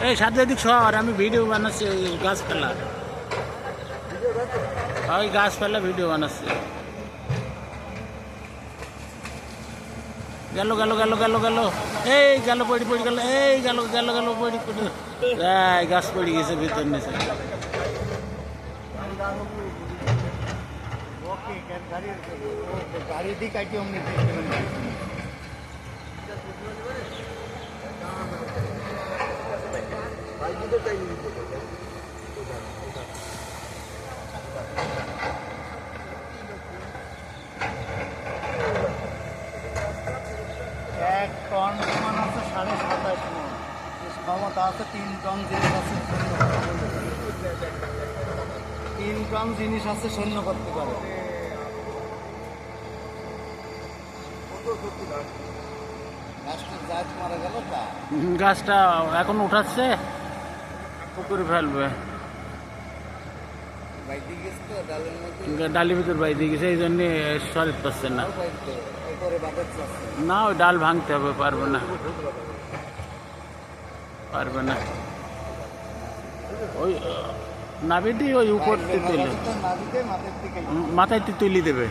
এই সাথে দিক শহর আমি ভিডিও বানাচ্ছি ওই গাছপালা, ওই গাছপালা ভিডিও বানাচ্ছি। গেল গেল গেল গেল গেল, এই গেল পড়ি পড়ি গেল, এই গেল গেল গেল পড়ি পড়ি, গাছ পড়ে গেছে ভিতর নিচে। গাড়ি দিয়ে কাটি অমনি এক টন সমান আছে 27.5 মণ, ক্ষমতা আছে 3 টন জিনিস আছে, 3 টন জিনিস আছে সৈন্য করতে পারে। গাছটা এখন উঠাচ্ছে, পুকুরে ফেলবে, ডালের ভিতর বাইরে গেছে, এই জন্য সরিত পাচ্ছে না। না ওই ডাল ভাঙতে হবে, পারবে না পারবে না, ওই নাবিটি ওই উপর তুলে মাথায় তুলি দেবে।